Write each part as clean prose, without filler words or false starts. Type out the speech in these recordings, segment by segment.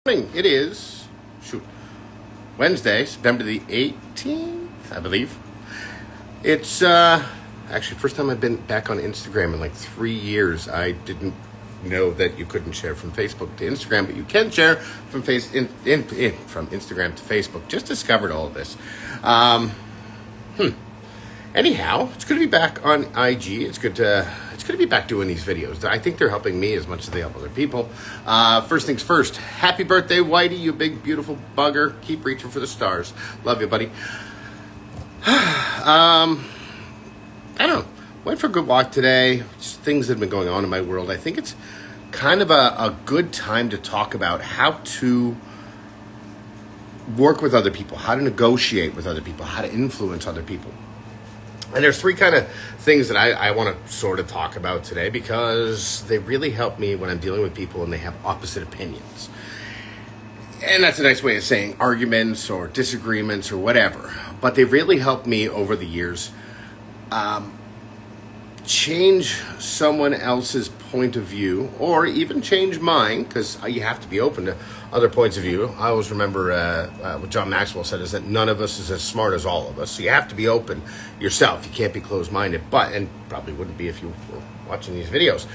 Morning. It is Wednesday, September the 18th, I believe. It's actually first time I've been back on Instagram in like 3 years. I didn't know that you couldn't share from Facebook to Instagram, but you can share from from Instagram to Facebook. Just discovered all of this. Anyhow, it's good to be back on IG. It's good to be back doing these videos. I think they're helping me as much as they help other people. First things first, happy birthday, Whitey, you big, beautiful bugger. Keep reaching for the stars. Love you, buddy. I don't know. Went for a good walk today. Just things that have been going on in my world. I think it's kind of a good time to talk about how to work with other people, how to negotiate with other people, how to influence other people. And there's three kind of things that I want to sort of talk about today because they really help me when I'm dealing with people and they have opposite opinions. And that's a nice way of saying arguments or disagreements or whatever. But they really helped me over the years change someone else's point of view or even change mine, because you have to be open to other points of view. I always remember what John Maxwell said is that none of us is as smart as all of us. So you have to be open yourself. You can't be closed-minded, and probably wouldn't be if you were watching these videos.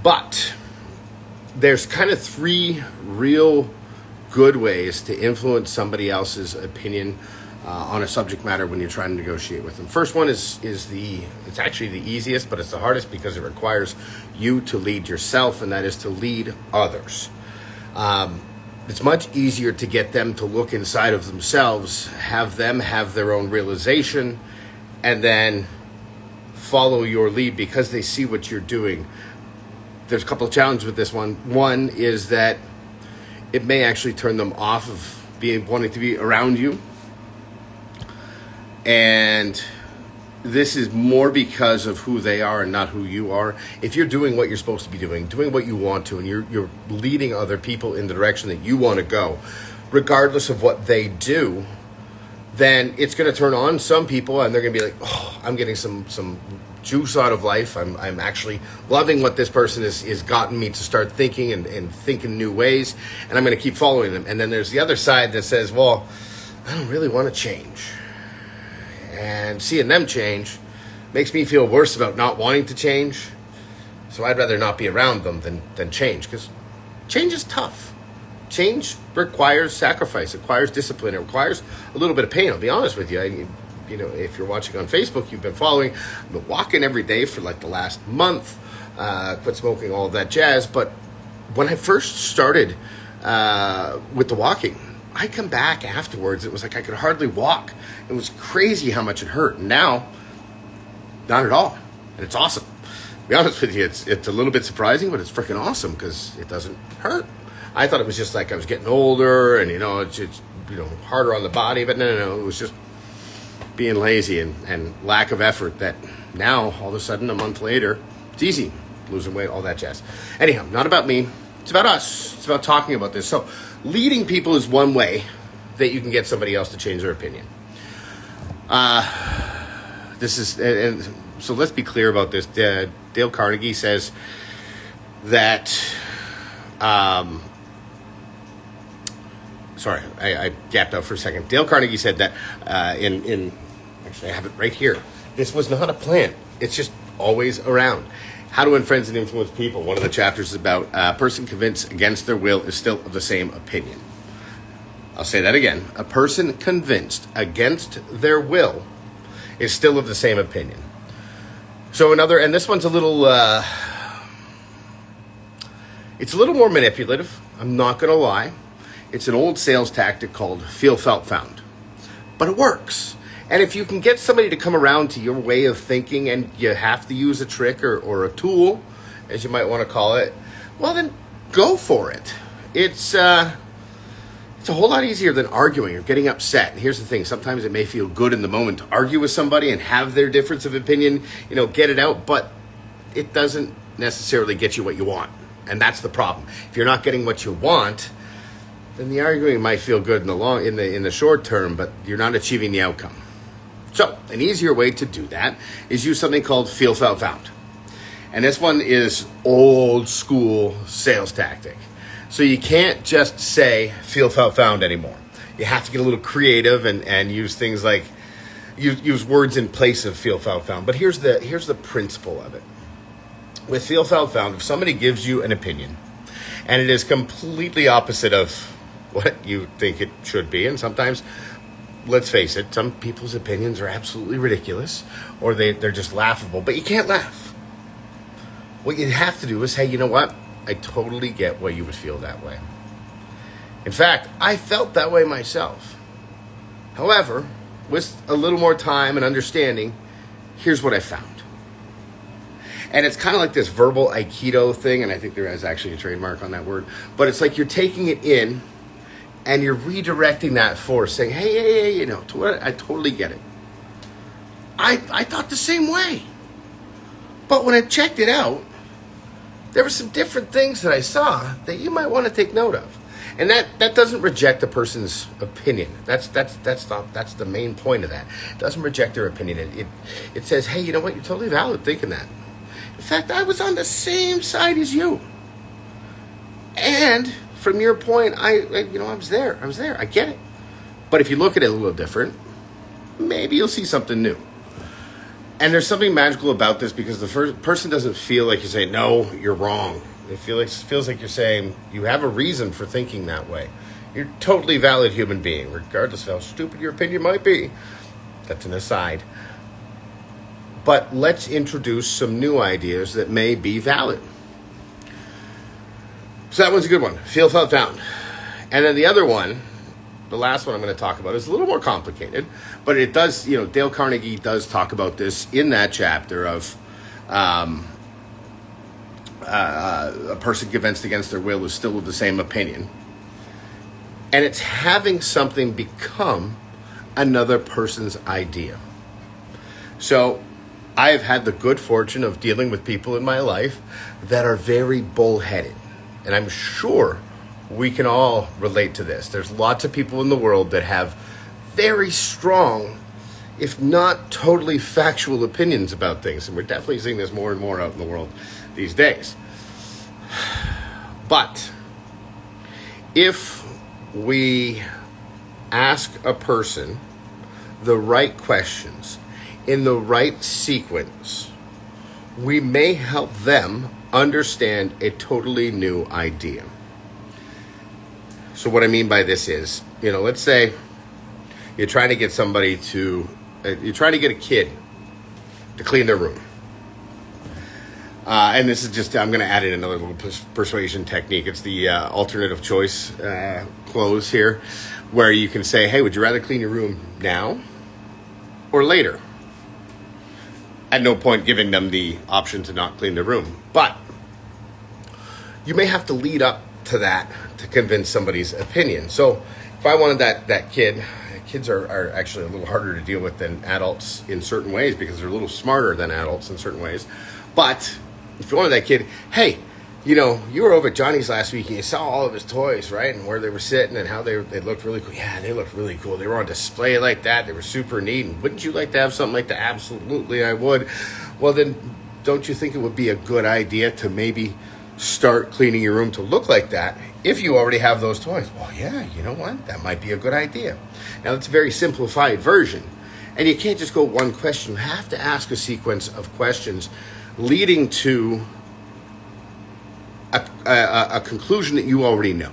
But there's kind of three real good ways to influence somebody else's opinion on a subject matter when you're trying to negotiate with them. First one it's actually the easiest, but it's the hardest because it requires you to lead yourself, and that is to lead others. It's much easier to get them to look inside of themselves, have them have their own realization, and then follow your lead because they see what you're doing. There's a couple of challenges with this one. One is that it may actually turn them off of wanting to be around you. And this is more because of who they are and not who you are. If you're doing what you're supposed to be doing what you want to, and you're leading other people in the direction that you want to go, regardless of what they do, then it's going to turn on some people, and they're going to be like, oh, I'm getting some juice out of life. I'm actually loving what this person is gotten me to start thinking and think in new ways, and I'm going to keep following them. And then there's the other side that says, well, I don't really want to change. And seeing them change makes me feel worse about not wanting to change. So I'd rather not be around them than change, because change is tough. Change requires sacrifice. It requires discipline. It requires a little bit of pain. I'll be honest with you. You know, if you're watching on Facebook, you've been following. I've been walking every day for like the last month. Quit smoking, all of that jazz. But when I first started with the walking, I come back afterwards, it was like I could hardly walk. It was crazy how much it hurt. And now, not at all. And it's awesome. To be honest with you, it's a little bit surprising, but it's freaking awesome because it doesn't hurt. I thought it was just like I was getting older and, it's harder on the body. But no. It was just being lazy and lack of effort that now, all of a sudden, a month later, it's easy. Losing weight, all that jazz. Anyhow, not about me. It's about us. It's about talking about this. So leading people is one way that you can get somebody else to change their opinion. So let's be clear about this. Dale Carnegie says that, sorry, I gapped out for a second. Dale Carnegie said that actually I have it right here. This was not a plan. It's just always around. How to win friends and influence people. One of the chapters is about a person convinced against their will is still of the same opinion. I'll say that again. A person convinced against their will is still of the same opinion. So and this one's a little, it's a little more manipulative. I'm not going to lie. It's an old sales tactic called feel, felt, found. But it works. And if you can get somebody to come around to your way of thinking and you have to use a trick or a tool, as you might want to call it, well, then go for it. It's a whole lot easier than arguing or getting upset. And here's the thing. Sometimes it may feel good in the moment to argue with somebody and have their difference of opinion, get it out. But it doesn't necessarily get you what you want. And that's the problem. If you're not getting what you want, then the arguing might feel good in the short term, but you're not achieving the outcome. So an easier way to do that is use something called feel, felt, found. And this one is old school sales tactic. So you can't just say feel, felt, found anymore. You have to get a little creative and use things like, use words in place of feel, felt, found. But here's the principle of it. With feel, felt, found, if somebody gives you an opinion and it is completely opposite of what you think it should be, and sometimes, let's face it, some people's opinions are absolutely ridiculous or they're just laughable, but you can't laugh. What you have to do is say, you know what? I totally get why you would feel that way. In fact, I felt that way myself. However, with a little more time and understanding, here's what I found. And it's kind of like this verbal Aikido thing, and I think there is actually a trademark on that word, but it's like you're taking it in and you're redirecting that force, saying, hey, you know, I totally get it. I thought the same way. But when I checked it out, there were some different things that I saw that you might want to take note of. And that doesn't reject a person's opinion. That's the main point of that. It doesn't reject their opinion. It says, hey, you know what? You're totally valid thinking that. In fact, I was on the same side as you. And from your point, I was there. I get it. But if you look at it a little different, maybe you'll see something new. And there's something magical about this because the first person doesn't feel like you say, no, you're wrong. It feels like you're saying you have a reason for thinking that way. You're a totally valid human being, regardless of how stupid your opinion might be. That's an aside. But let's introduce some new ideas that may be valid. So that one's a good one. Feel, felt, found. And then the other one, the last one I'm going to talk about, is a little more complicated. But it does, Dale Carnegie does talk about this in that chapter of a person convinced against their will is still of the same opinion. And it's having something become another person's idea. So I've had the good fortune of dealing with people in my life that are very bullheaded. And I'm sure we can all relate to this. There's lots of people in the world that have very strong, if not totally factual opinions about things. And we're definitely seeing this more and more out in the world these days. But if we ask a person the right questions in the right sequence, we may help them understand a totally new idea. So what I mean by this is, let's say you're trying to get a kid to clean their room. And this is just, I'm going to add in another little persuasion technique. It's the alternative choice close here, where you can say, hey, would you rather clean your room now or later? At no point giving them the option to not clean their room. But you may have to lead up to that to convince somebody's opinion. So if I wanted that kid, kids are actually a little harder to deal with than adults in certain ways because they're a little smarter than adults in certain ways. But if you wanted that kid, hey, you were over at Johnny's last week and you saw all of his toys, right? And where they were sitting and how they looked really cool. Yeah, they looked really cool. They were on display like that. They were super neat. And wouldn't you like to have something like that? Absolutely, I would. Well, then don't you think it would be a good idea to maybe start cleaning your room to look like that if you already have those toys? Well, yeah, you know what? That might be a good idea. Now, it's a very simplified version. And you can't just go one question. You have to ask a sequence of questions leading to a conclusion that you already know.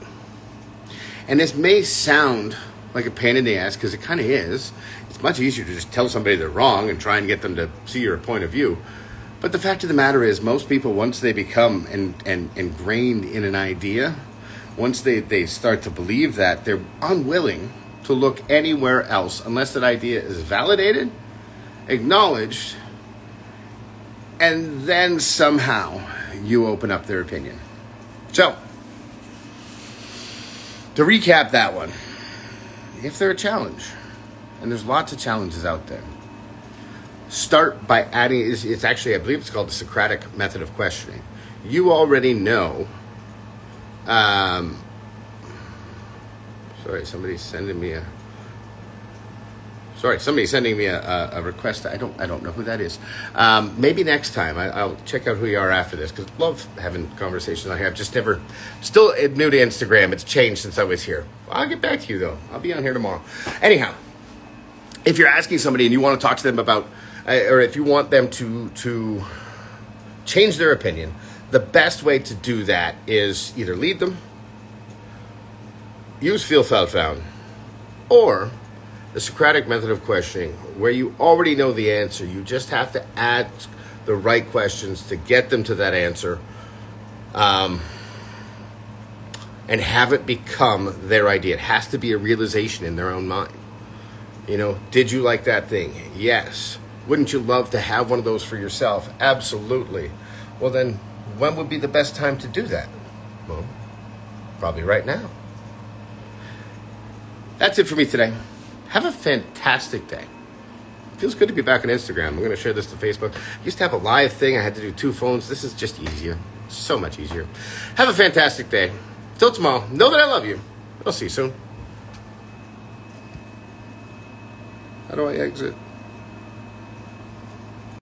And this may sound like a pain in the ass because it kind of is. It's much easier to just tell somebody they're wrong and try and get them to see your point of view. But the fact of the matter is, most people, once they become ingrained in an idea, once they start to believe that, they're unwilling to look anywhere else unless that idea is validated, acknowledged, and then somehow you open up their opinion. So, to recap that one, if they're a challenge, and there's lots of challenges out there, start by adding, it's actually, I believe it's called the Socratic method of questioning. You already know, sorry, somebody's sending me Sorry, somebody's sending me a request. I don't know who that is. Maybe next time I'll check out who you are after this, because I love having conversations on here. I've just never, still new to Instagram. It's changed since I was here. I'll get back to you though. I'll be on here tomorrow. Anyhow, if you're asking somebody and you want to talk to them about, or if you want them to change their opinion, the best way to do that is either lead them, use feel, felt, found, or the Socratic method of questioning, where you already know the answer. You just have to ask the right questions to get them to that answer, and have it become their idea. It has to be a realization in their own mind. You know, did you like that thing? Yes. Wouldn't you love to have one of those for yourself? Absolutely. Well, then, when would be the best time to do that? Well, probably right now. That's it for me today. Have a fantastic day. Feels good to be back on Instagram. I'm going to share this to Facebook. I used to have a live thing. I had to do 2 phones. This is just easier. So much easier. Have a fantastic day. Till tomorrow, know that I love you. I'll see you soon. How do I exit?